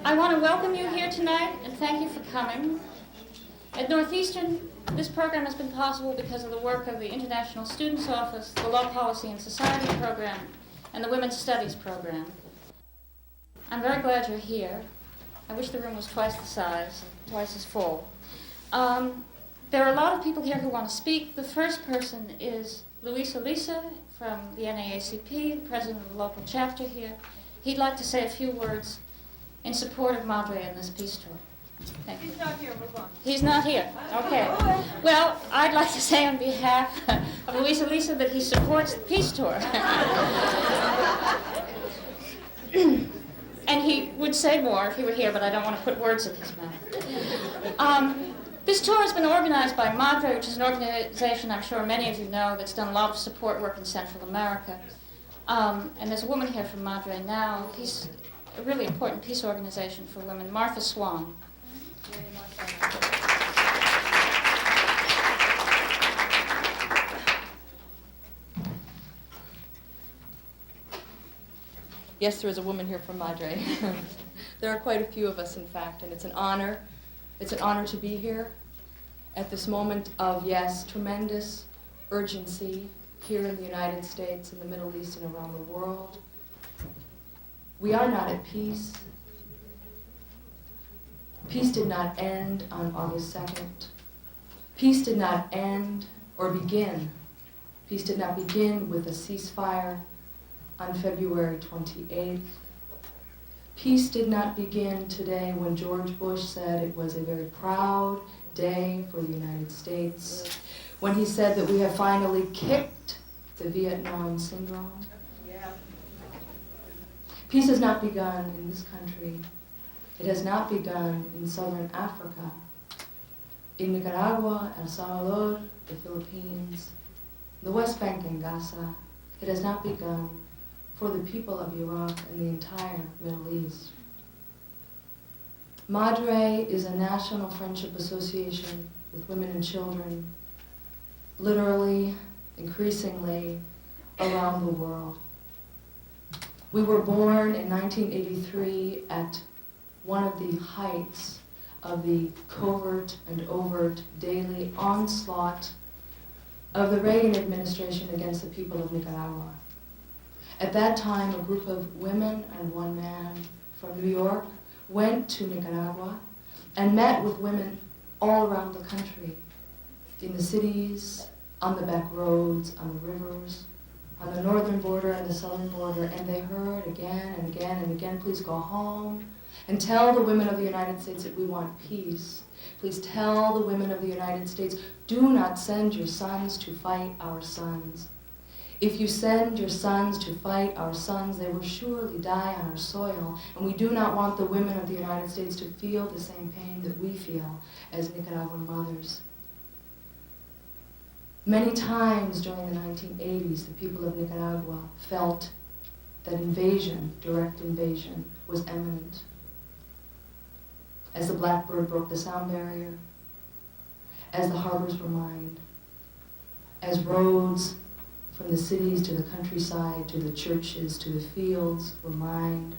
I want to welcome you here tonight and thank you for coming. At Northeastern, this program has been possible because of the work of the International Students Office, the Law Policy and Society program, and the Women's Studies program. I'm very glad you're here. I wish the room was twice the size and twice as full. There are a lot of people here who want to speak. The first person is Luis Elisa from the NAACP, the president of the local chapter here. He'd like to say a few words in support of Madre in this peace tour. Thank you. He's not here, move on. He's not here. Okay. Well, I'd like to say on behalf of Luis Elisa that he supports the peace tour. And he would say more if he were here, but I don't want to put words in his mouth. This tour has been organized by Madre, which is an organization I'm sure many of you know that's done a lot of support work in Central America. And there's a woman here from Madre now, a really important peace organization for women, Martha Swan. Yes, there is a woman here from Madre. There are quite a few of us, in fact, and it's an honor. It's an honor to be here at this moment of, yes, tremendous urgency here in the United States, in the Middle East, and around the world. We are not at peace. Peace did not end on August 2nd. Peace did not end or begin. Peace did not begin with a ceasefire on February 28th. Peace did not begin today when George Bush said it was a very proud day for the United States, when he said that we have finally kicked the Vietnam syndrome. Yeah. Peace has not begun in this country. It has not begun in southern Africa, in Nicaragua, El Salvador, the Philippines, the West Bank and Gaza. It has not begun for the people of Iraq and the entire Middle East. Madre is a national friendship association with women and children, literally, increasingly, around the world. We were born in 1983 at one of the heights of the covert and overt daily onslaught of the Reagan administration against the people of Nicaragua. At that time, a group of women and one man from New York went to Nicaragua and met with women all around the country, in the cities, on the back roads, on the rivers, on the northern border and the southern border, and they heard again and again and again, please go home and tell the women of the United States that we want peace. Please tell the women of the United States, do not send your sons to fight our sons. If you send your sons to fight our sons, they will surely die on our soil, and we do not want the women of the United States to feel the same pain that we feel as Nicaraguan mothers. Many times during the 1980s, the people of Nicaragua felt that invasion, direct invasion, was imminent. As the blackbird broke the sound barrier, as the harbors were mined, as roads from the cities to the countryside, to the churches, to the fields were mined,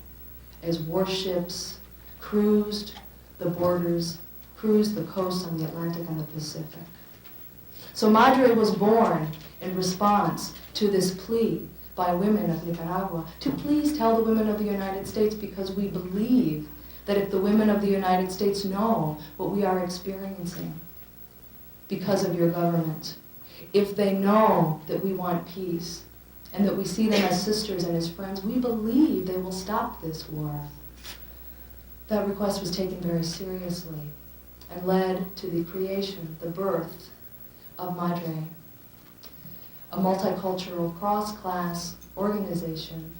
as warships cruised the borders, cruised the coasts on the Atlantic and the Pacific. So Madre was born in response to this plea by women of Nicaragua to please tell the women of the United States, because we believe that if the women of the United States know what we are experiencing because of your government, if they know that we want peace and that we see them as sisters and as friends, we believe they will stop this war. That request was taken very seriously and led to the creation, the birth of Madre, a multicultural cross-class organization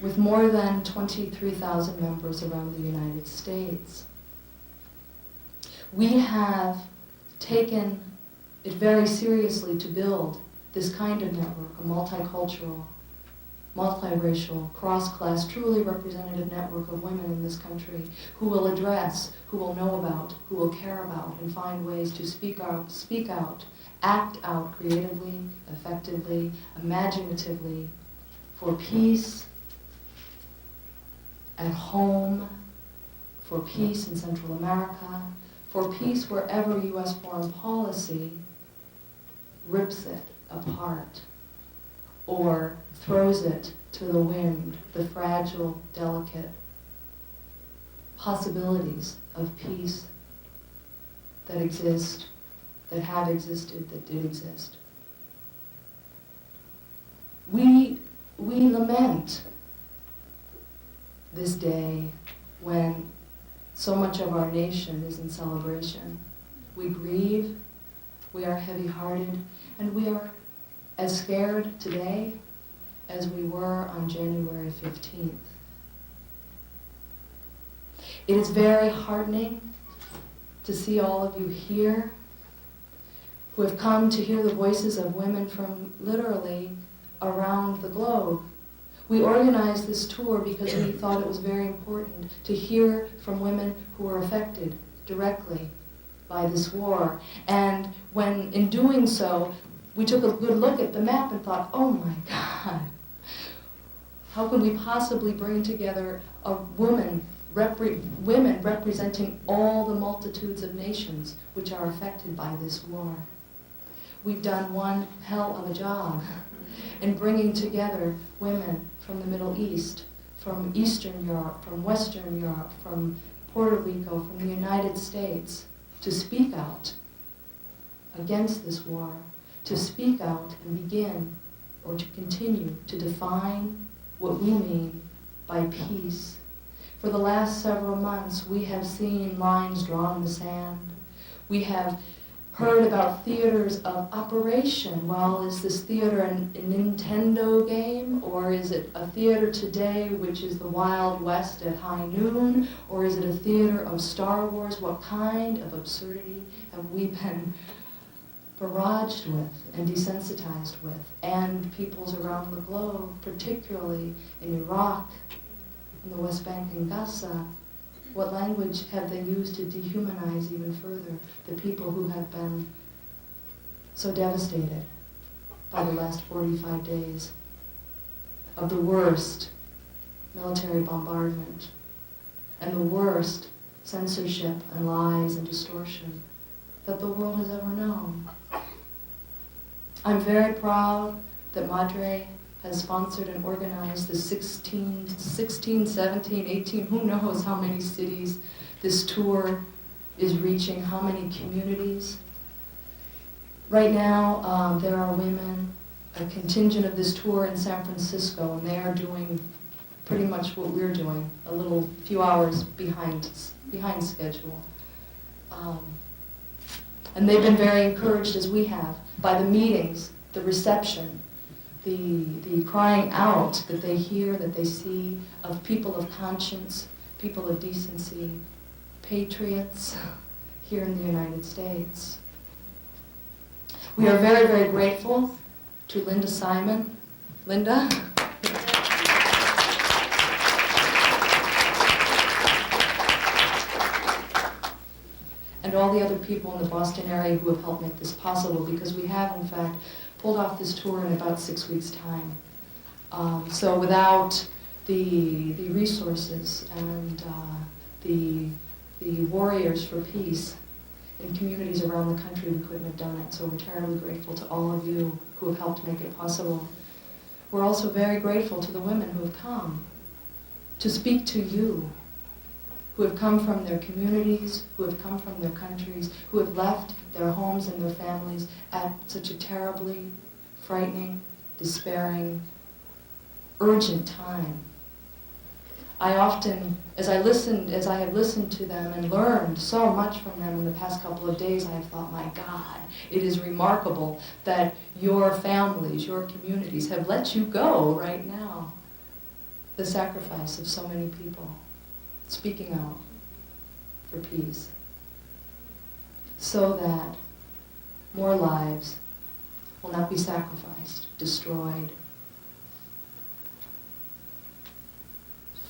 with more than 23,000 members around the United States. We have taken it very seriously to build this kind of network, a multicultural, multiracial, cross-class, truly representative network of women in this country who will address, who will know about, who will care about, and find ways to speak out, act out creatively, effectively, imaginatively, for peace at home, for peace in Central America, for peace wherever U.S. foreign policy rips it apart or throws it to the wind, the fragile, delicate possibilities of peace that exist, that have existed, that did exist. We lament this day when so much of our nation is in celebration. We grieve, we are heavy-hearted, and we are as scared today as we were on January 15th. It is very heartening to see all of you here who have come to hear the voices of women from literally around the globe. We organized this tour because we thought it was very important to hear from women who were affected directly by this war. And when, in doing so, we took a good look at the map and thought, oh my God, how can we possibly bring together women representing all the multitudes of nations which are affected by this war? We've done one hell of a job in bringing together women from the Middle East, from Eastern Europe, from Western Europe, from Puerto Rico, from the United States, to speak out against this war, to speak out and begin, or to continue to define what we mean by peace. For the last several months, we have seen lines drawn in the sand. We have heard about theaters of operation. Well, is this theater a Nintendo game, or is it a theater today which is the Wild West at high noon, or is it a theater of Star Wars? What kind of absurdity have we been barraged with and desensitized with? And peoples around the globe, particularly in Iraq, in the West Bank and Gaza, what language have they used to dehumanize even further the people who have been so devastated by the last 45 days of the worst military bombardment and the worst censorship and lies and distortion that the world has ever known? I'm very proud that Madre has sponsored and organized the 16, 17, 18, who knows how many cities this tour is reaching, how many communities. Right now, there are women, a contingent of this tour in San Francisco, and they are doing pretty much what we're doing, a little few hours behind schedule. And they've been very encouraged, as we have, by the meetings, the reception, the crying out that they hear, that they see of people of conscience, people of decency, patriots here in the United States. We are very, very grateful to Linda Simon. Linda? And all the other people in the Boston area who have helped make this possible, because we have, in fact, pulled off this tour in about 6 weeks' time. So without the resources and the warriors for peace in communities around the country, we couldn't have done it. So we're terribly grateful to all of you who have helped make it possible. We're also very grateful to the women who have come to speak to you, who have come from their communities, who have come from their countries, who have left their homes and their families at such a terribly frightening, despairing, urgent time. I often, as I have listened to them and learned so much from them in the past couple of days, I have thought, my God, it is remarkable that your families, your communities have let you go right now. The sacrifice of so many people speaking out for peace, so that more lives will not be sacrificed, destroyed,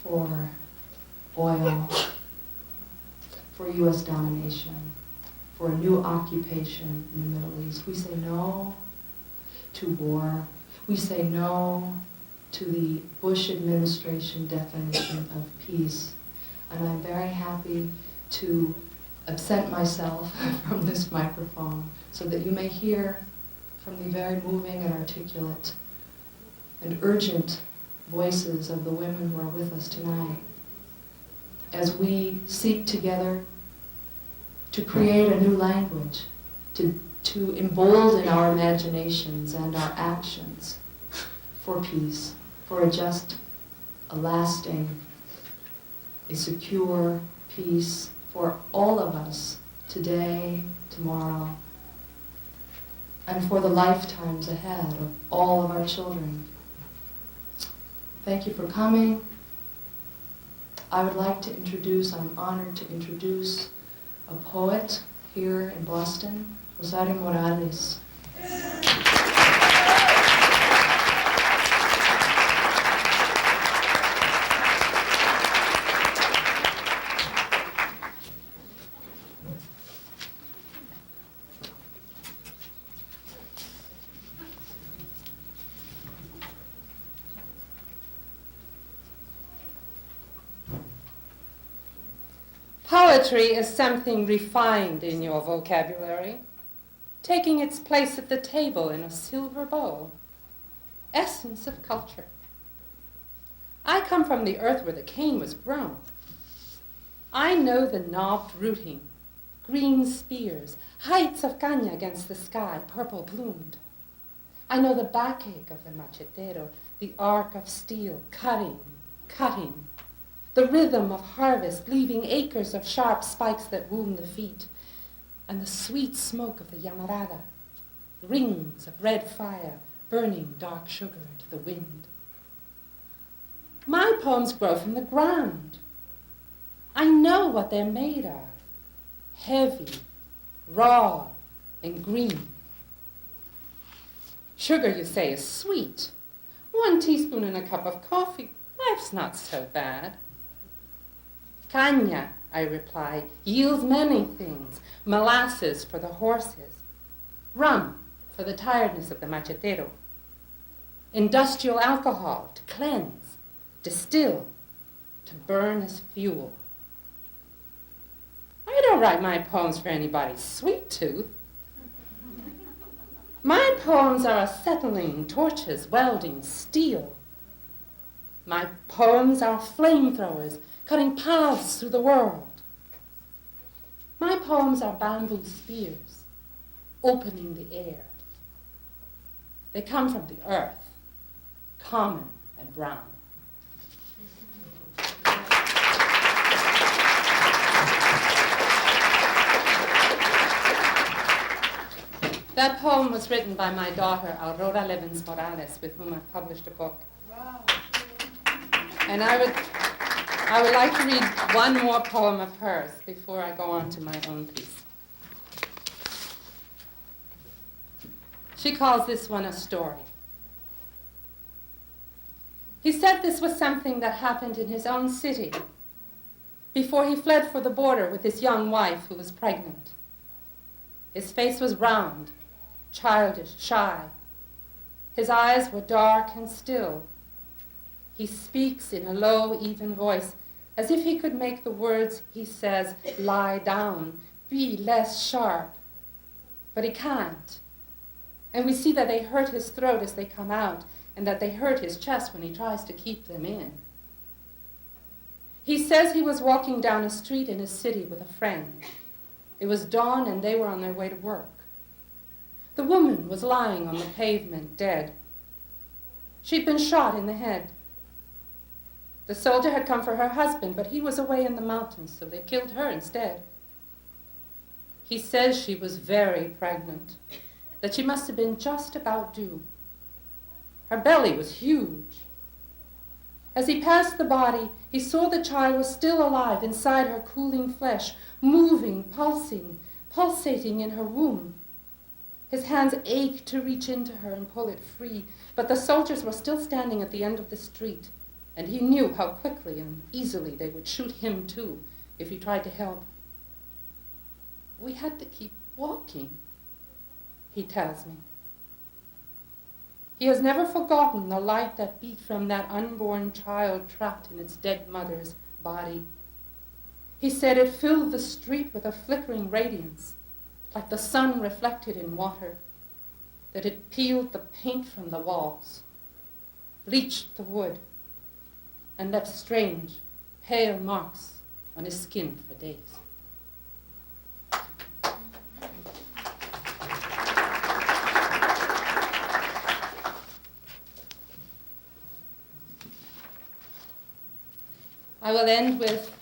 for oil, for U.S. domination, for a new occupation in the Middle East. We say no to war. We say no to the Bush administration definition of peace. And I'm very happy to absent myself from this microphone so that you may hear from the very moving and articulate and urgent voices of the women who are with us tonight as we seek together to create a new language, to embolden our imaginations and our actions for peace, for a just, a lasting, a secure peace for all of us today, tomorrow, and for the lifetimes ahead of all of our children. Thank you for coming. I would like to introduce, I'm honored to introduce a poet here in Boston, Rosario Morales. Poetry is something refined in your vocabulary, taking its place at the table in a silver bowl. Essence of culture. I come from the earth where the cane was grown. I know the knobbed rooting, green spears, heights of caña against the sky, purple plumed. I know the backache of the machetero, the arc of steel, cutting, cutting. The rhythm of harvest, leaving acres of sharp spikes that wound the feet, and the sweet smoke of the llamarada, rings of red fire burning dark sugar into the wind. My poems grow from the ground. I know what they're made of, heavy, raw, and green. Sugar, you say, is sweet. 1 teaspoon in a cup of coffee, life's not so bad. Caña, I reply, yields many things. Molasses for the horses, rum for the tiredness of the machetero, industrial alcohol to cleanse, distill, to burn as fuel. I don't write my poems for anybody's sweet tooth. My poems are acetylene torches welding steel. My poems are flamethrowers cutting paths through the world. My poems are bamboo spears, opening the air. They come from the earth, common and brown. That poem was written by my daughter, Aurora Levins Morales, with whom I've published a book. Wow. And I would like to read one more poem of hers before I go on to my own piece. She calls this one a story. He said this was something that happened in his own city before he fled for the border with his young wife who was pregnant. His face was round, childish, shy. His eyes were dark and still. He speaks in a low, even voice, as if he could make the words he says lie down, be less sharp. But he can't. And we see that they hurt his throat as they come out, and that they hurt his chest when he tries to keep them in. He says he was walking down a street in his city with a friend. It was dawn, and they were on their way to work. The woman was lying on the pavement, dead. She'd been shot in the head. The soldier had come for her husband, but he was away in the mountains, so they killed her instead. He says she was very pregnant, that she must have been just about due. Her belly was huge. As he passed the body, he saw the child was still alive inside her cooling flesh, moving, pulsating in her womb. His hands ached to reach into her and pull it free, but the soldiers were still standing at the end of the street, and he knew how quickly and easily they would shoot him too if he tried to help. We had to keep walking, he tells me. He has never forgotten the light that beat from that unborn child trapped in its dead mother's body. He said it filled the street with a flickering radiance, like the sun reflected in water, that it peeled the paint from the walls, bleached the wood, and left strange, pale marks on his skin for days. I will end with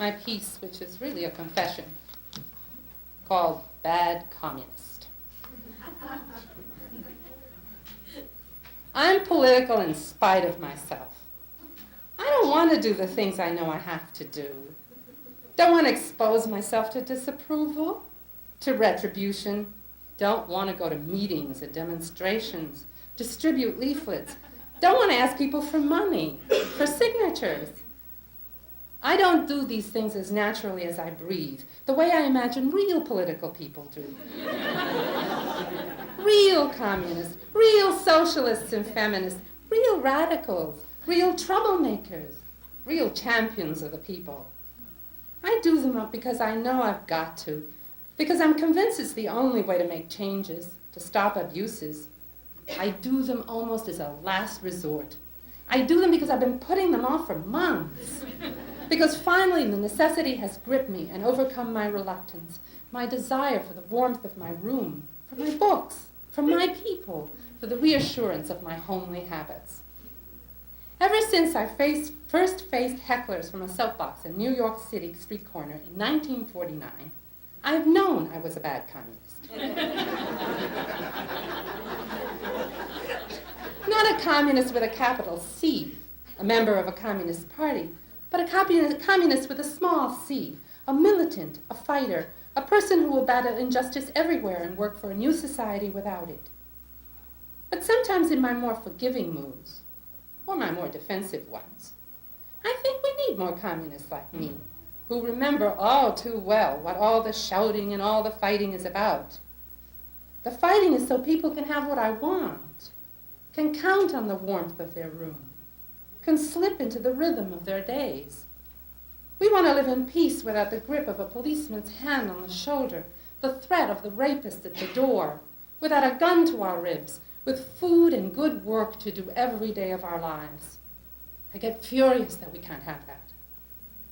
my piece, which is really a confession, called Bad Communist. I'm political in spite of myself. I don't want to do the things I know I have to do. Don't want to expose myself to disapproval, to retribution. Don't want to go to meetings and demonstrations, distribute leaflets. Don't want to ask people for money, for signatures. I don't do these things as naturally as I breathe, the way I imagine real political people do. Real communists, real socialists and feminists, real radicals, real troublemakers, real champions of the people. I do them up because I know I've got to, because I'm convinced it's the only way to make changes, to stop abuses. I do them almost as a last resort. I do them because I've been putting them off for months. Because finally the necessity has gripped me and overcome my reluctance, my desire for the warmth of my room, for my books, for my people, for the reassurance of my homely habits. Ever since I first faced hecklers from a soapbox in New York City street corner in 1949, I've known I was a bad communist. Not a communist with a capital C, a member of a communist party, but a communist with a small c, a militant, a fighter, a person who will battle injustice everywhere and work for a new society without it. But sometimes in my more forgiving moods, or my more defensive ones, I think we need more communists like me, who remember all too well what all the shouting and all the fighting is about. The fighting is so people can have what I want, can count on the warmth of their room, can slip into the rhythm of their days. We want to live in peace without the grip of a policeman's hand on the shoulder, the threat of the rapist at the door, without a gun to our ribs, with food and good work to do every day of our lives. I get furious that we can't have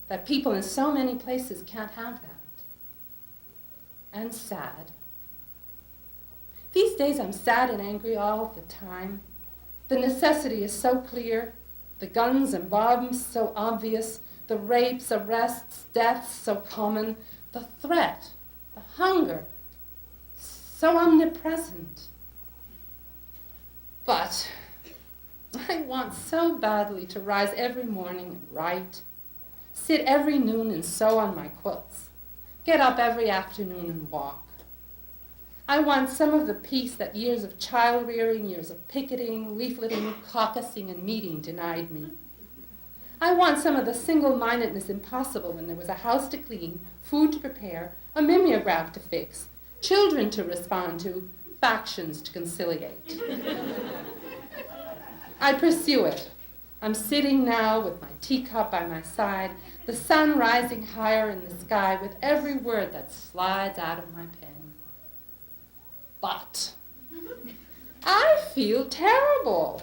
that people in so many places can't have that. And sad. These days I'm sad and angry all the time. The necessity is so clear, the guns and bombs so obvious, the rapes, arrests, deaths so common, the threat, the hunger, so omnipresent. But I want so badly to rise every morning and write, sit every noon and sew on my quilts, get up every afternoon and walk. I want some of the peace that years of child-rearing, years of picketing, leafleting, caucusing, and meeting denied me. I want some of the single-mindedness impossible when there was a house to clean, food to prepare, a mimeograph to fix, children to respond to, factions to conciliate. I pursue it. I'm sitting now with my teacup by my side, the sun rising higher in the sky with every word that slides out of my pen. But I feel terrible.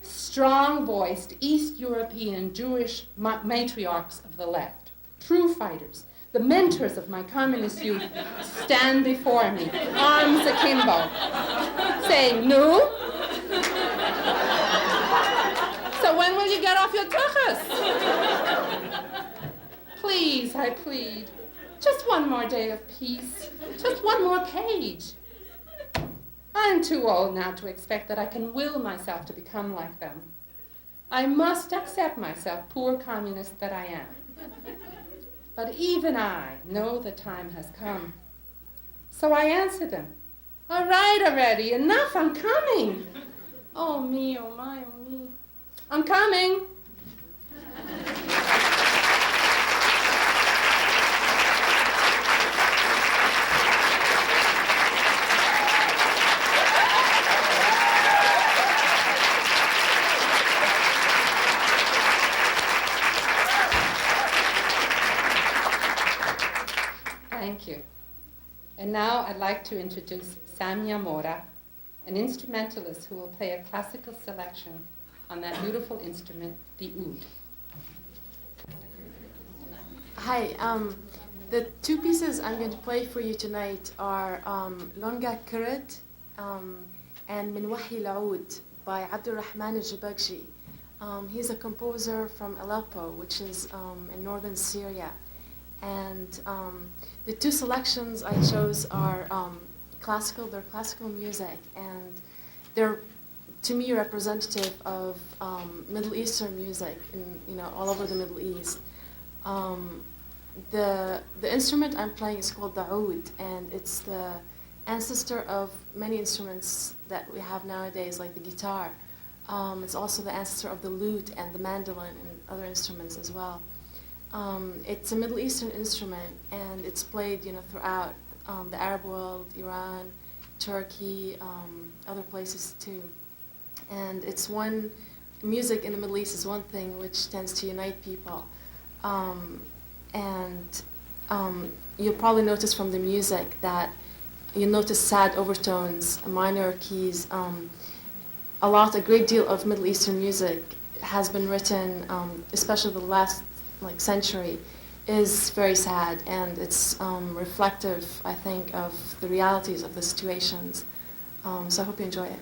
Strong-voiced East European Jewish matriarchs of the left, true fighters, the mentors of my communist youth, stand before me, arms akimbo, saying, "No? So when will you get off your tuchus?" Please, I plead, just one more day of peace, just one more page. I'm too old now to expect that I can will myself to become like them. I must accept myself, poor communist that I am. But even I know the time has come. So I answer them, "All right already, enough, I'm coming." Oh me, oh my, oh me. I'm coming. Thank you. And now I'd like to introduce Samia Mora, an instrumentalist who will play a classical selection on that beautiful instrument, the oud. Hi, the two pieces I'm going to play for you tonight are Longa Kurid and Min Wahi Laoud by Abdurrahman al-Jabagji. He's a composer from Aleppo, which is in northern Syria. And the two selections I chose are classical, they're classical music, and they're, to me, representative of Middle Eastern music in, all over the Middle East. The instrument I'm playing is called the oud, and it's the ancestor of many instruments that we have nowadays, like the guitar. It's also the ancestor of the lute and the mandolin and other instruments as well. It's a Middle Eastern instrument, and it's played, throughout the Arab world, Iran, Turkey, other places too. And music in the Middle East is one thing which tends to unite people. You'll probably notice from the music that you'll notice sad overtones, minor keys. A great deal of Middle Eastern music has been written, especially the last century, is very sad, and it's reflective, I think, of the realities of the situations. So I hope you enjoy it.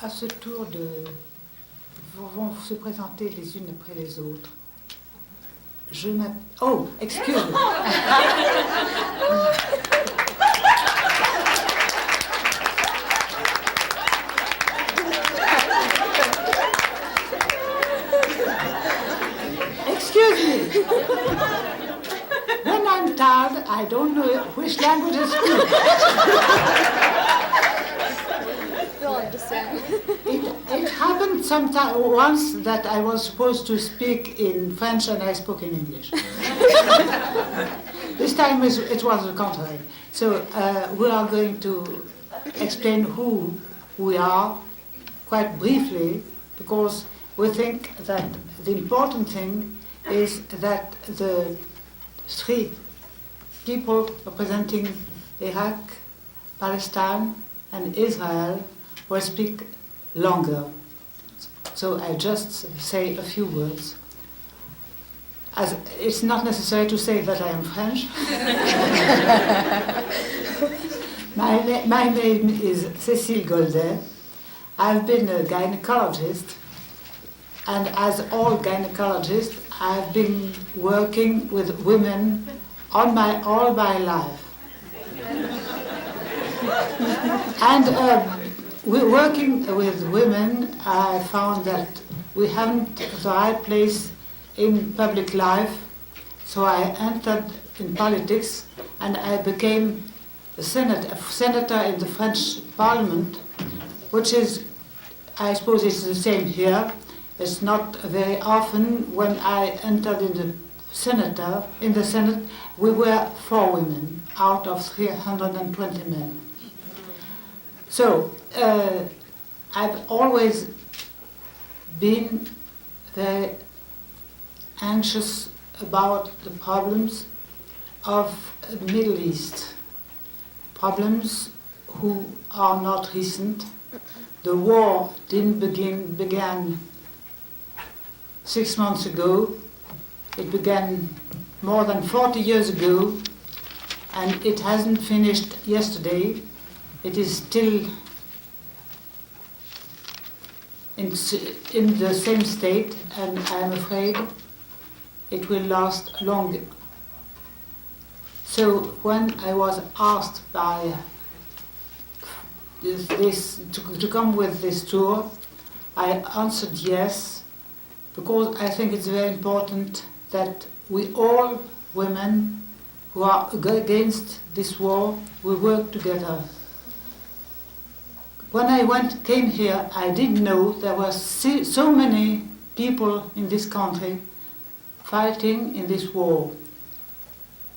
à ce tour vont se présenter les unes après les autres. Je m'appelle... Oh, excuse me. Excuse me. When I'm tired, I don't know which language to speak. They'll understand. It happened once that I was supposed to speak in French and I spoke in English. This time it was the contrary. So we are going to explain who we are quite briefly, because we think that the important thing is that the three people representing Iraq, Palestine, and Israel will speak longer. So I just say a few words. As it's not necessary to say that I am French. My name is Cécile Goldet. I've been a gynecologist, and as all gynecologists, I've been working with women all my life. And working with women, I found that we haven't the right place in public life, so I entered in politics and I became a senator in the French Parliament, which is, I suppose it's the same here. It's not very often. When I entered in the Senate, we were 4 women out of 320 men. So I've always been very anxious about the problems of the Middle East, problems who are not recent. The war began 6 months ago. It began more than 40 years ago, and it hasn't finished yesterday. It is still in the same state, and I'm afraid it will last longer. So when I was asked by to come with this tour, I answered yes, because I think it's very important that we all women who are against this war, we work together. When I came here, I didn't know there were so many people in this country fighting in this war.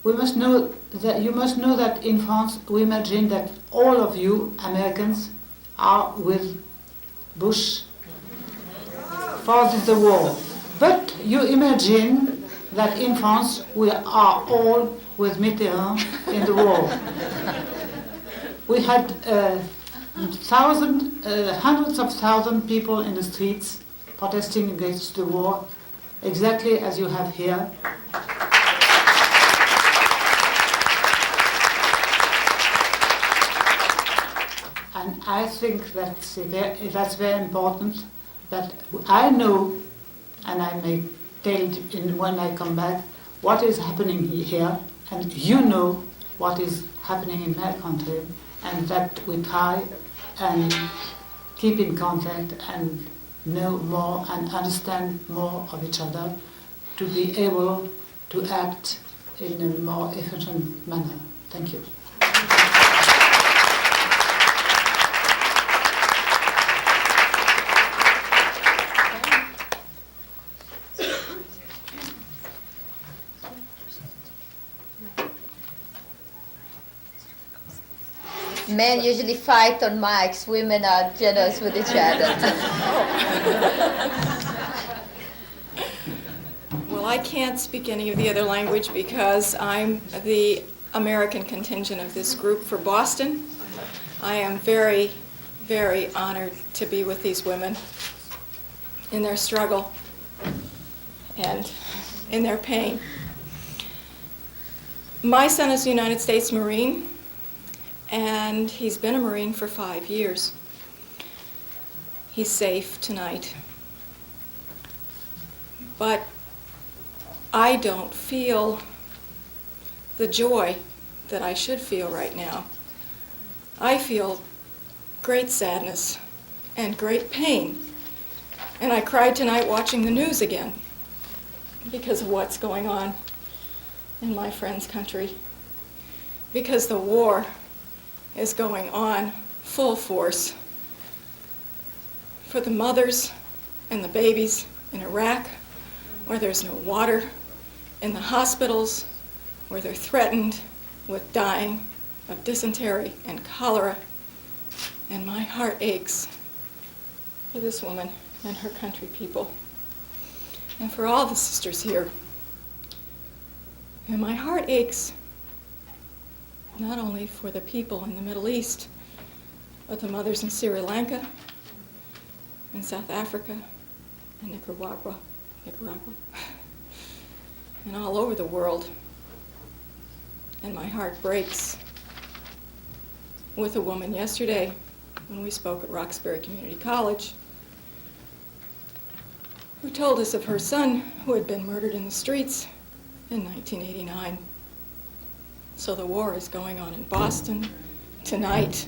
You must know that in France, we imagine that all of you Americans are with Bush for the war. But you imagine that in France, we are all with Mitterrand in the war. We had hundreds of thousands people in the streets protesting against the war, exactly as you have here. And I think that's very important, that I know, and I may tell it when I come back, what is happening here, and you know what is happening in my country, and that we try and keep in contact and know more and understand more of each other to be able to act in a more efficient manner. Thank you. Men usually fight on mics, women are generous with each other. Well, I can't speak any of the other language because I'm the American contingent of this group for Boston. I am very, very honored to be with these women in their struggle and in their pain. My son is a United States Marine, and he's been a Marine for 5 years. he's safe tonight. But I don't feel the joy that I should feel right now. I feel great sadness and great pain. And I cried tonight watching the news again because of what's going on in my friend's country. Because the war is going on full force for the mothers and the babies in Iraq, where there's no water, in the hospitals where they're threatened with dying of dysentery and cholera. And my heart aches for this woman and her country people, and for all the sisters here. And my heart aches not only for the people in the Middle East, but the mothers in Sri Lanka and South Africa and Nicaragua, and all over the world. And my heart breaks with a woman yesterday when we spoke at Roxbury Community College who told us of her son who had been murdered in the streets in 1989. So the war is going on in Boston tonight.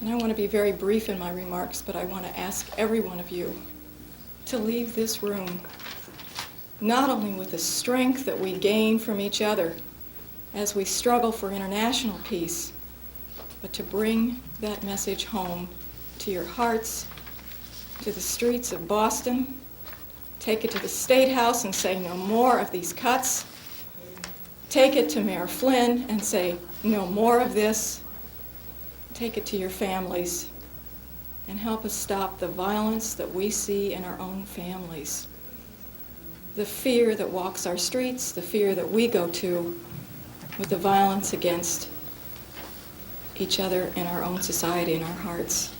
And I want to be very brief in my remarks, but I want to ask every one of you to leave this room not only with the strength that we gain from each other as we struggle for international peace, but to bring that message home to your hearts, to the streets of Boston. Take it to the State House and say no more of these cuts. Take it to Mayor Flynn and say no more of this. Take it to your families and help us stop the violence that we see in our own families. The fear that walks our streets, the fear that we go to with the violence against each other in our own society, in our hearts.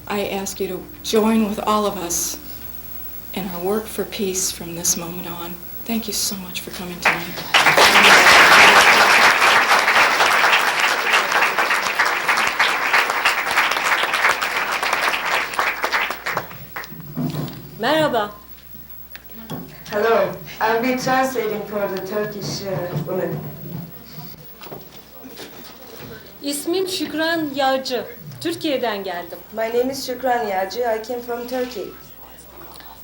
I ask you to join with all of us in our work for peace from this moment on. Thank you so much for coming tonight. Merhaba. Hello, I'll be translating for the Turkish woman. İsmim Şükran Yağcı. Türkiye'den geldim. My name is Shukran Yağcı. I came from Turkey.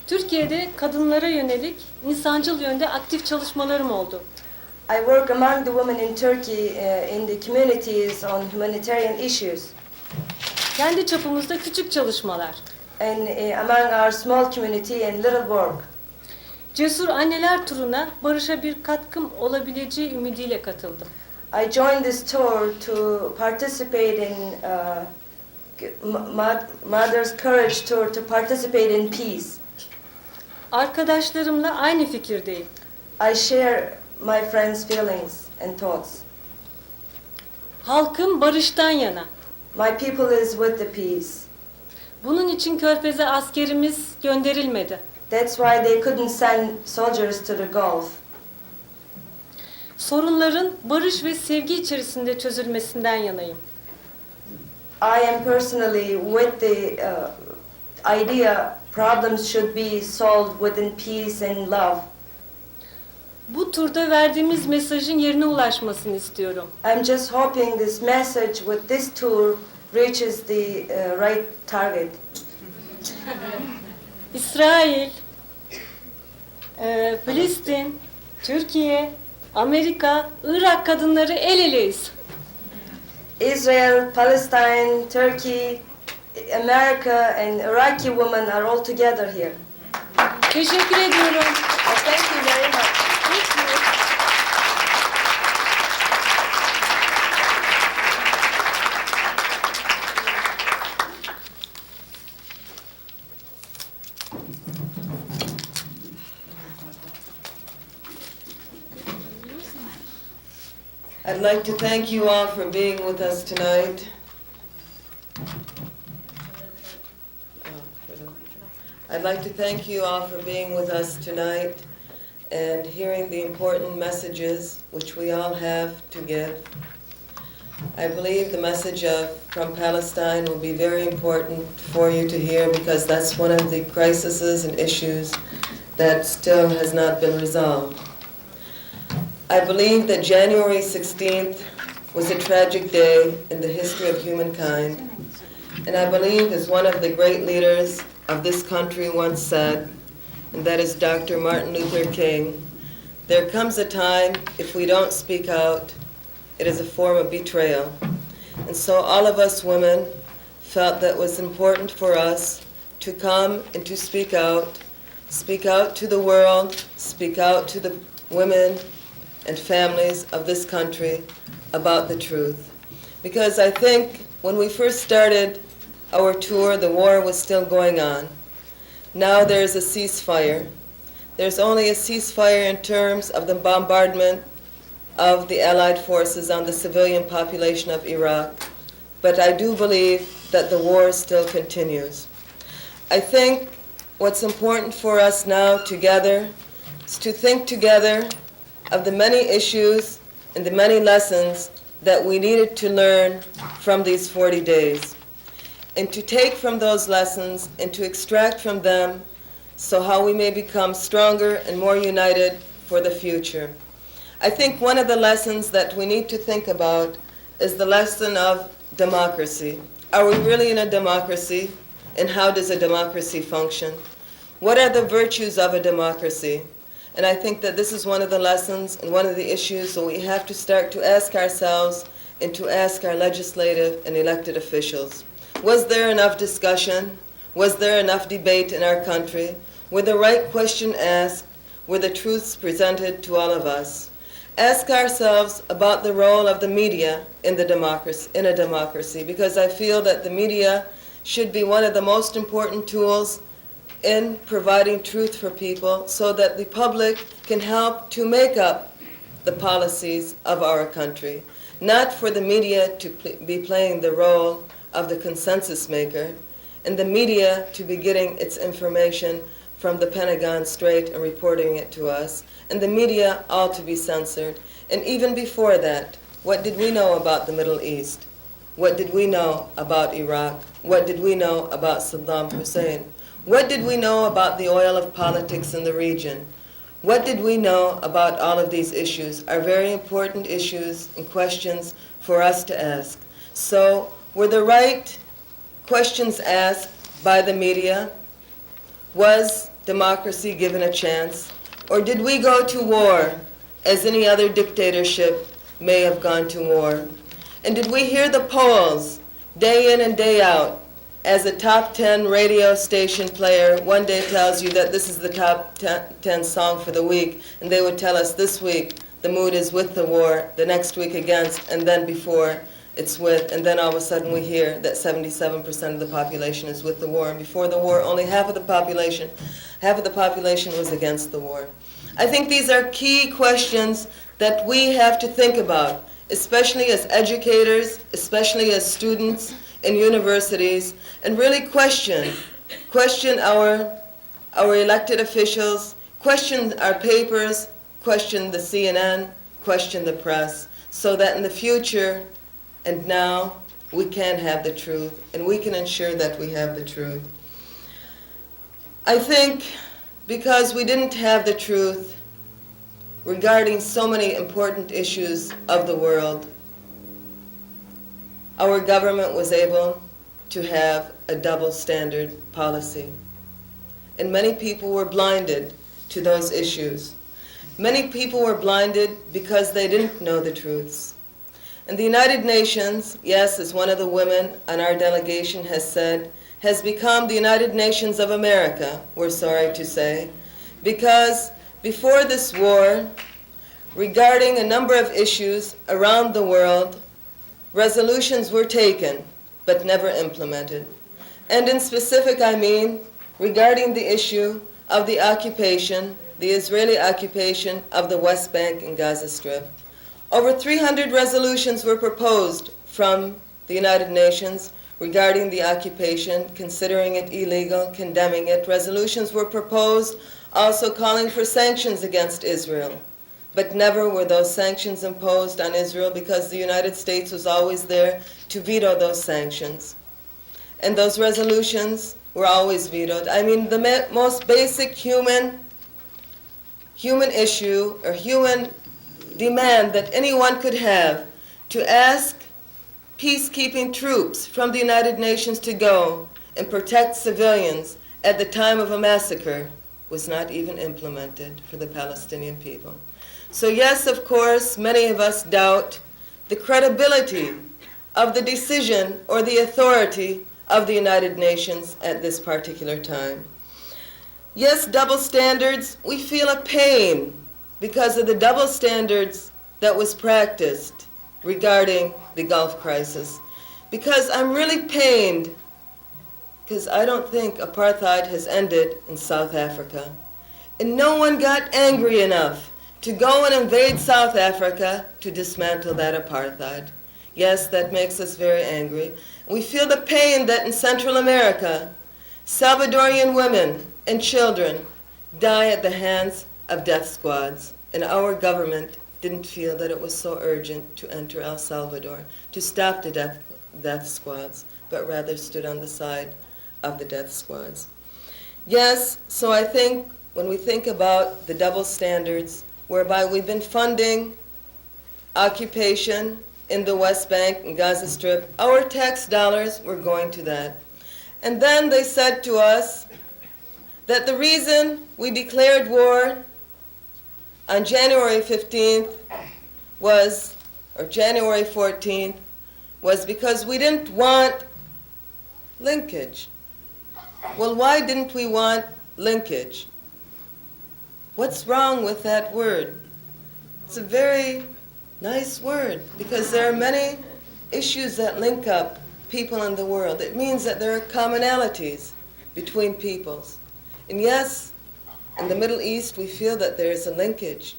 Türkiye'de kadınlara yönelik insancıl yönde aktif çalışmalarım oldu. I work among the women in Turkey in the communities on humanitarian issues. Kendi çapımızda küçük çalışmalar. And among our small community and little work. Cesur Anneler Turu'na barışa bir katkım olabileceği ümidiyle katıldım. I joined this tour to participate in Mother's Courage Tour to participate in peace. Arkadaşlarımla aynı fikirdeyim. I share my friends' feelings and thoughts. Halkım barıştan yana. My people is with the peace. Bunun için Körfez'e askerimiz gönderilmedi. That's why they couldn't send soldiers to the Gulf. Sorunların barış ve sevgi içerisinde çözülmesinden yanayım. I am personally with the idea problems should be solved within peace and love. Bu turda verdiğimiz mesajın yerine ulaşmasını istiyorum. I'm just hoping this message with this tour reaches the right target. İsrail, Filistin, Türkiye, Amerika, Irak kadınları el eleyiz. Israel, Palestine, Turkey, America and Iraqi women are all together here. Teşekkür ediyorum. Thank you very much. I'd like to thank you all for being with us tonight. I'd like to thank you all for being with us tonight and hearing the important messages which we all have to give. I believe the message of from Palestine will be very important for you to hear, because that's one of the crises and issues that still has not been resolved. I believe that January 16th was a tragic day in the history of humankind, and I believe, as one of the great leaders of this country once said, and that is Dr. Martin Luther King, there comes a time, if we don't speak out, it is a form of betrayal. And so all of us women felt that it was important for us to come and to speak out to the world, speak out to the women and families of this country about the truth. Because I think when we first started our tour, the war was still going on. Now there's a ceasefire. There's only a ceasefire in terms of the bombardment of the Allied forces on the civilian population of Iraq. But I do believe that the war still continues. I think what's important for us now together is to think together of the many issues and the many lessons that we needed to learn from these 40 days, and to take from those lessons and to extract from them so how we may become stronger and more united for the future. I think one of the lessons that we need to think about is the lesson of democracy. Are we really in a democracy? And how does a democracy function? What are the virtues of a democracy? And I think that this is one of the lessons and one of the issues that we have to start to ask ourselves and to ask our legislative and elected officials. Was there enough discussion? Was there enough debate in our country? Were the right questions asked? Were the truths presented to all of us? Ask ourselves about the role of the media in a democracy, because I feel that the media should be one of the most important tools in providing truth for people so that the public can help to make up the policies of our country. Not for the media to be playing the role of the consensus maker, and the media to be getting its information from the Pentagon straight and reporting it to us, and the media all to be censored. And even before that, what did we know about the Middle East? What did we know about Iraq? What did we know about Saddam Hussein? What did we know about the oil of politics in the region? What did we know about all of these issues are very important issues and questions for us to ask. So were the right questions asked by the media? Was democracy given a chance? Or did we go to war as any other dictatorship may have gone to war? And did we hear the polls day in and day out? As a top 10 radio station player one day tells you that this is the top 10 song for the week, and they would tell us this week the mood is with the war, the next week against, and then before it's with, and then all of a sudden we hear that 77% of the population is with the war, and before the war only half of the population was against the war. I think these are key questions that we have to think about, especially as educators, especially as students in universities, and really question our elected officials, question our papers, question the CNN, question the press, so that in the future and now we can have the truth, and we can ensure that we have the truth. I think because we didn't have the truth regarding so many important issues of the world, our government was able to have a double standard policy. And many people were blinded to those issues. Many people were blinded because they didn't know the truths. And the United Nations, yes, as one of the women on our delegation has said, has become the United Nations of America, we're sorry to say, because before this war, regarding a number of issues around the world, resolutions were taken, but never implemented. And in specific, I mean, regarding the issue of the occupation, the Israeli occupation of the West Bank and Gaza Strip. Over 300 resolutions were proposed from the United Nations regarding the occupation, considering it illegal, condemning it. Resolutions were proposed also calling for sanctions against Israel. but never were those sanctions imposed on Israel because the United States was always there to veto those sanctions. And those resolutions were always vetoed. I mean, the most basic human issue or human demand that anyone could have, to ask peacekeeping troops from the United Nations to go and protect civilians at the time of a massacre, was not even implemented for the Palestinian people. So yes, of course, many of us doubt the credibility of the decision or the authority of the United Nations at this particular time. Yes, double standards, we feel a pain because of the double standards that was practiced regarding the Gulf crisis. Because I'm really pained, because I don't think apartheid has ended in South Africa. And no one got angry enough to go and invade South Africa to dismantle that apartheid. Yes, that makes us very angry. We feel the pain that in Central America, Salvadorian women and children die at the hands of death squads, and our government didn't feel that it was so urgent to enter El Salvador to stop the death squads, but rather stood on the side of the death squads. Yes, so I think when we think about the double standards, whereby we've been funding occupation in the West Bank and Gaza Strip, our tax dollars were going to that. And then they said to us that the reason we declared war on January 15th was, or January 14th, was because we didn't want linkage. Well, why didn't we want linkage? What's wrong with that word? It's a very nice word because there are many issues that link up people in the world. It means that there are commonalities between peoples. And yes, in the Middle East, we feel that there is a linkage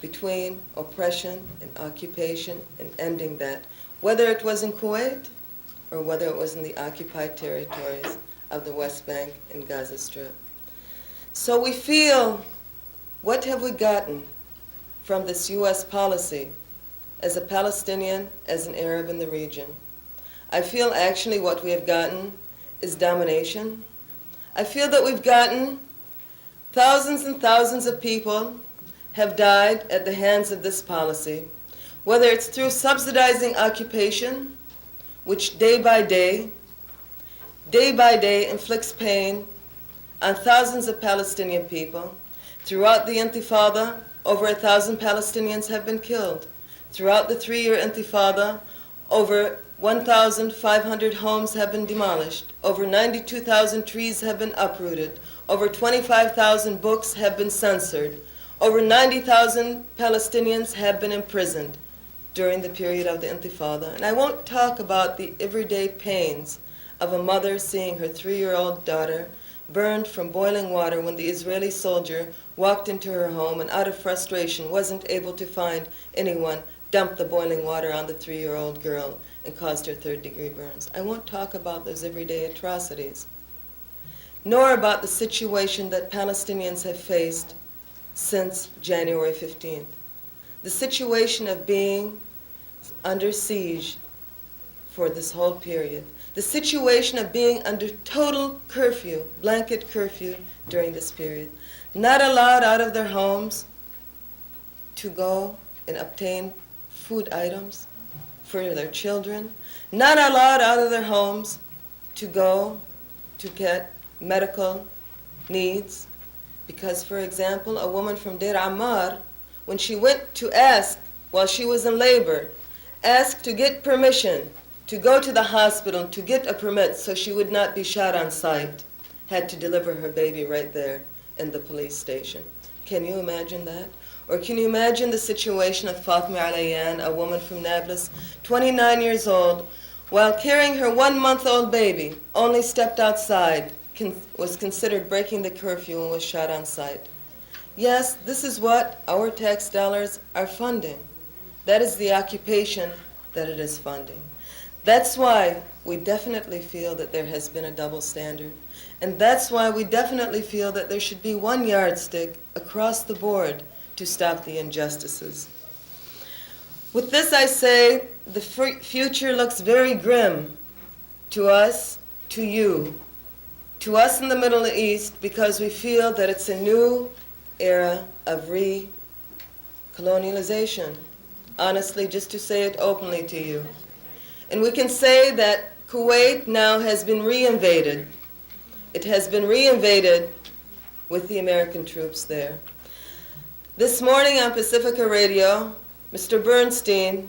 between oppression and occupation and ending that, whether it was in Kuwait or whether it was in the occupied territories of the West Bank and Gaza Strip. So we feel, what have we gotten from this U.S. policy as a Palestinian, as an Arab in the region? I feel actually what we have gotten is domination. I feel that we've gotten thousands and thousands of people have died at the hands of this policy, whether it's through subsidizing occupation, which day by day inflicts pain on thousands of Palestinian people. Throughout the Intifada, over 1,000 Palestinians have been killed. Throughout the 3-year Intifada, over 1,500 homes have been demolished. Over 92,000 trees have been uprooted. Over 25,000 books have been censored. Over 90,000 Palestinians have been imprisoned during the period of the Intifada. And I won't talk about the everyday pains of a mother seeing her 3-year-old daughter burned from boiling water when the Israeli soldier walked into her home and out of frustration wasn't able to find anyone, dumped the boiling water on the 3-year-old girl and caused her 3rd-degree burns. I won't talk about those everyday atrocities, nor about the situation that Palestinians have faced since January 15th. The situation of being under siege for this whole period. The situation of being under total curfew, blanket curfew during this period. Not allowed out of their homes to go and obtain food items for their children. Not allowed out of their homes to go to get medical needs. Because, for example, a woman from Deir Ammar, when she went to ask, while she was in labor, asked to get permission to go to the hospital to get a permit so she would not be shot on sight, had to deliver her baby right there in the police station. Can you imagine that? Or can you imagine the situation of Fatima Alayan, a woman from Nablus, 29 years old, while carrying her 1-month-old baby, only stepped outside, was considered breaking the curfew and was shot on sight. Yes, this is what our tax dollars are funding. That is the occupation that it is funding. That's why we definitely feel that there has been a double standard. And that's why we definitely feel that there should be one yardstick across the board to to stop the injustices. With this I say, the future looks very grim to us, to you, to us in the Middle East, because we feel that it's a new era of re-colonialization. Honestly, just to say it openly to you. And we can say that Kuwait now has been reinvaded. It has been reinvaded with the American troops there. This morning on Pacifica Radio, Mr. Bernstein,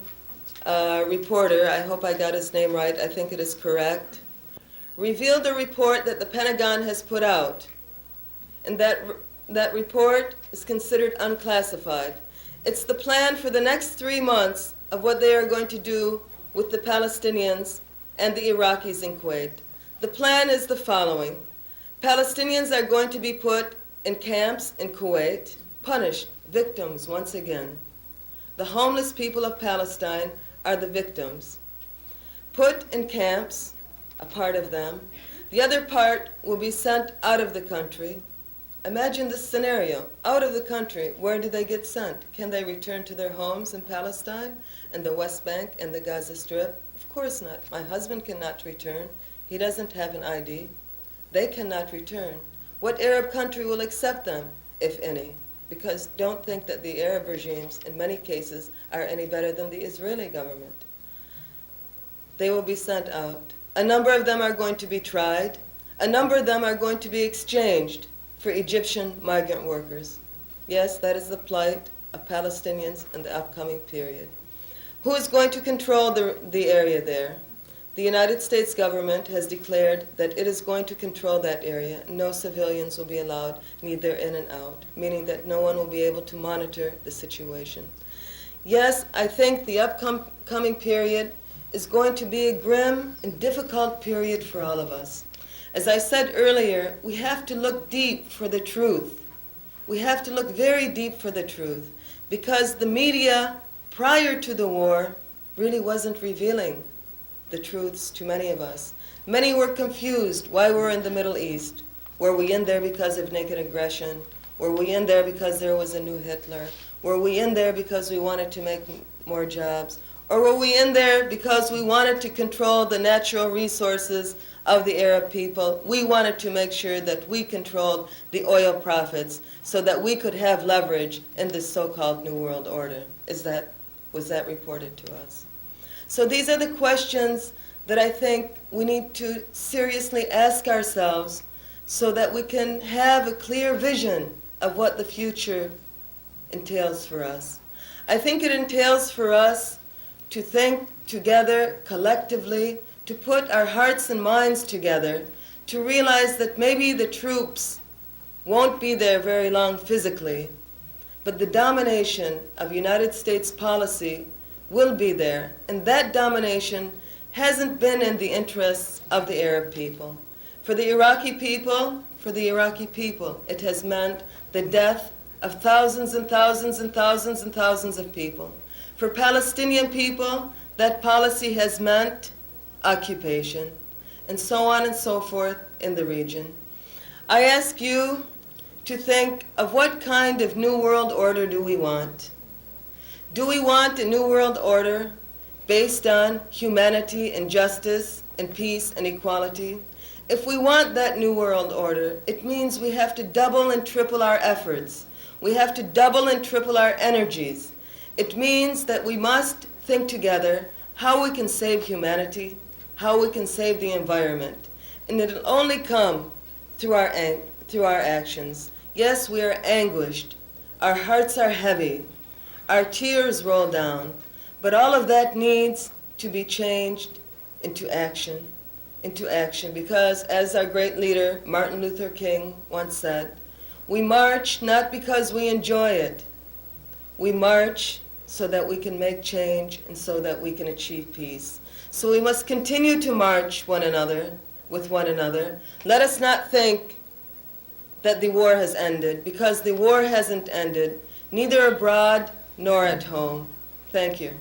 reporter, I hope I got his name right, I think it is correct, revealed a report that the Pentagon has put out. And that report is considered unclassified. It's the plan for the next 3 months of what they are going to do with the Palestinians and the Iraqis in Kuwait. The plan is the following. Palestinians are going to be put in camps in Kuwait, punished, victims once again. The homeless people of Palestine are the victims. Put in camps, a part of them. The other part will be sent out of the country. Imagine this scenario. Out of the country, where do they get sent? Can they return to their homes in Palestine and the West Bank and the Gaza Strip? Of course not. My husband cannot return. He doesn't have an ID. They cannot return. What Arab country will accept them, if any? Because don't think that the Arab regimes, in many cases, are any better than the Israeli government. They will be sent out. A number of them are going to be tried. A number of them are going to be exchanged for Egyptian migrant workers. Yes, that is the plight of Palestinians in the upcoming period. Who is going to control the area there? The United States government has declared that it is going to control that area. No civilians will be allowed neither in and out, meaning that no one will be able to monitor the situation. Yes, I think the upcoming period is going to be a grim and difficult period for all of us. As I said earlier, we have to look deep for the truth. We have to look very deep for the truth, because the media prior to the war really wasn't revealing the truths to many of us. Many were confused why we're in the Middle East. Were we in there because of naked aggression? Were we in there because there was a new Hitler? Were we in there because we wanted to make more jobs? Or were we in there because we wanted to control the natural resources of the Arab people? We wanted to make sure that we controlled the oil profits so that we could have leverage in this so-called New World Order. Was that reported to us? So these are the questions that I think we need to seriously ask ourselves so that we can have a clear vision of what the future entails for us. I think it entails for us to think together collectively, to put our hearts and minds together, to realize that maybe the troops won't be there very long physically, but the domination of United States policy will be there, and that domination hasn't been in the interests of the Arab people. For the Iraqi people, it has meant the death of thousands and thousands and thousands and thousands of people. For Palestinian people, that policy has meant occupation, and so on and so forth in the region. I ask you to think of what kind of new world order do we want? Do we want a new world order based on humanity and justice and peace and equality? If we want that new world order, it means we have to double and triple our efforts. We have to double and triple our energies. It means that we must think together how we can save humanity, how we can save the environment. And it'll only come through our actions. Yes, we are anguished. Our hearts are heavy. Our tears roll down. But all of that needs to be changed into action, because as our great leader, Martin Luther King, once said, we march not because we enjoy it. We march so that we can make change and so that we can achieve peace. So we must continue to march with one another. Let us not think that the war has ended, because the war hasn't ended, neither abroad nor at home. Thank you.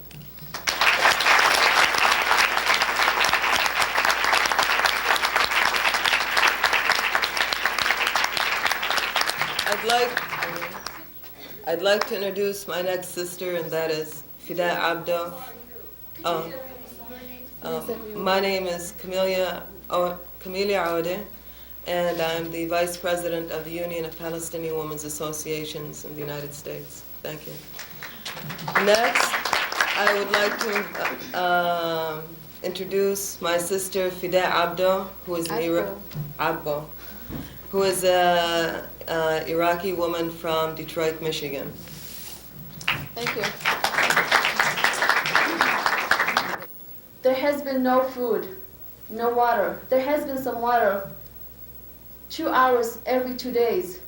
I'd like to introduce my next sister, and that is Fida Abdo. My name is Camelia Aude, and I'm the Vice President of the Union of Palestinian Women's Associations in the United States. Thank you. Next, I would like to introduce my sister Fida Abdo, who is Abbo, who is an Iraqi woman from Detroit, Michigan. Thank you. There has been no food, no water. There has been some water 2 hours every 2 days.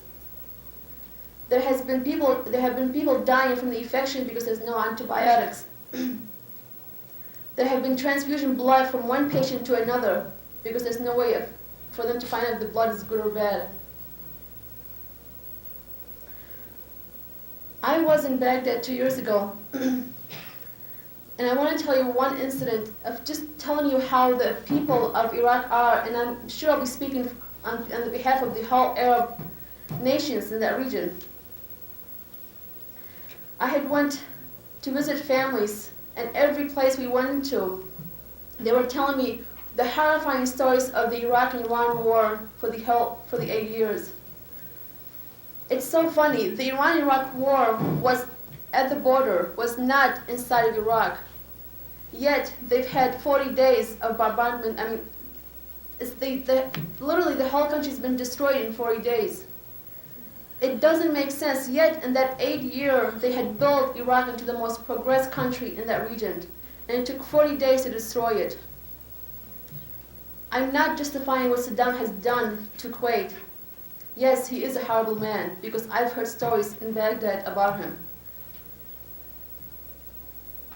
There have been people dying from the infection because there's no antibiotics. There have been transfusion blood from one patient to another because there's no way for them to find out if the blood is good or bad. I was in Baghdad 2 years ago, and I want to tell you one incident of just telling you how the people of Iraq are, and I'm sure I'll be speaking on the behalf of the whole Arab nations in that region. I had went to visit families, and every place we went into, they were telling me the horrifying stories of the Iraq and Iran war for the 8 years. It's so funny. The Iran-Iraq war was at the border, was not inside of Iraq. Yet they've had 40 days of bombardment. I mean, literally the whole country's been destroyed in 40 days. It doesn't make sense. Yet in that 8 year, they had built Iraq into the most progressed country in that region, and it took 40 days to destroy it. I'm not justifying what Saddam has done to Kuwait. Yes, he is a horrible man, because I've heard stories in Baghdad about him.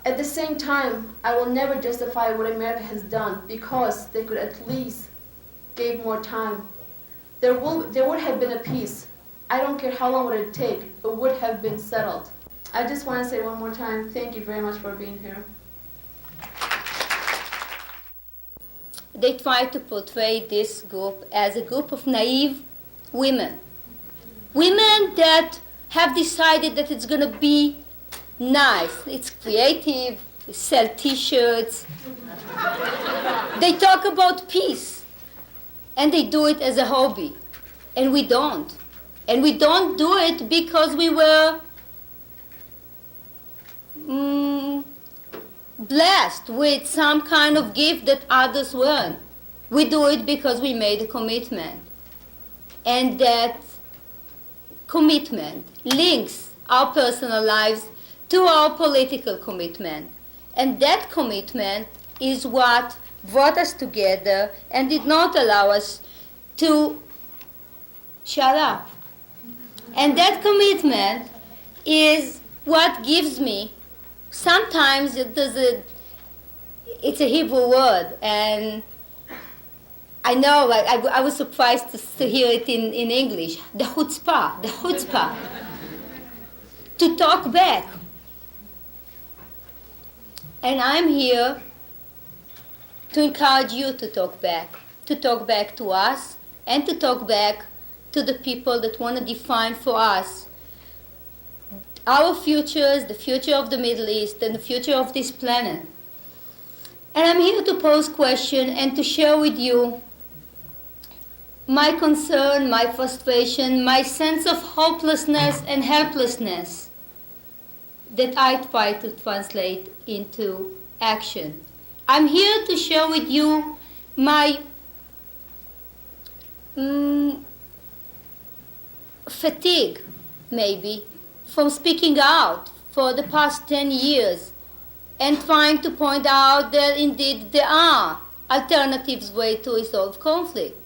At the same time, I will never justify what America has done, because they could at least give more time. There would have been a peace. I don't care how long would it take, it would have been settled. I just want to say one more time, thank you very much for being here. They try to portray this group as a group of naive women. Women that have decided that it's going to be nice, it's creative, they sell t-shirts. They talk about peace, and they do it as a hobby, and we don't. And we don't do it because we were blessed with some kind of gift that others weren't. We do it because we made a commitment. And that commitment links our personal lives to our political commitment. And that commitment is what brought us together and did not allow us to shut up. And that commitment is what gives me, sometimes it's a Hebrew word, and I know I was surprised to hear it in English, the chutzpah, to talk back. And I'm here to encourage you to talk back to us, and to talk back to the people that want to define for us our futures, the future of the Middle East, and the future of this planet. And I'm here to pose questions and to share with you my concern, my frustration, my sense of hopelessness and helplessness that I try to translate into action. I'm here to share with you my fatigue, maybe, from speaking out for the past 10 years and trying to point out that indeed there are alternatives ways to resolve conflict.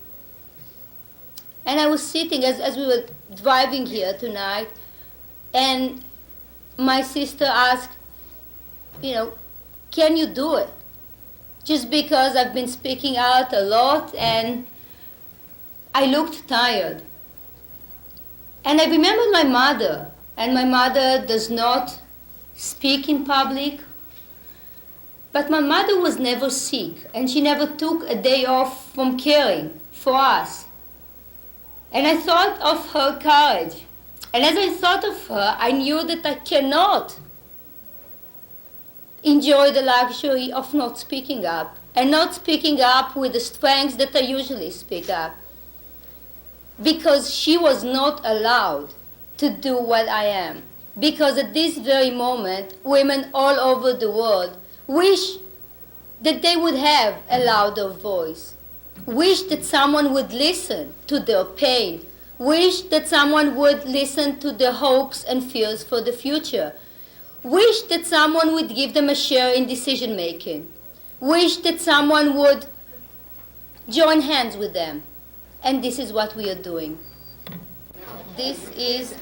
And I was sitting as we were driving here tonight, and my sister asked, can you do it? Just because I've been speaking out a lot and I looked tired. And I remembered my mother, and my mother does not speak in public, but my mother was never sick, and she never took a day off from caring for us. And I thought of her courage. And as I thought of her, I knew that I cannot enjoy the luxury of not speaking up, and not speaking up with the strength that I usually speak up, because she was not allowed to do what I am. Because at this very moment, women all over the world wish that they would have a louder voice, wish that someone would listen to their pain, wish that someone would listen to their hopes and fears for the future, wish that someone would give them a share in decision making, wish that someone would join hands with them. And this is what we are doing. This is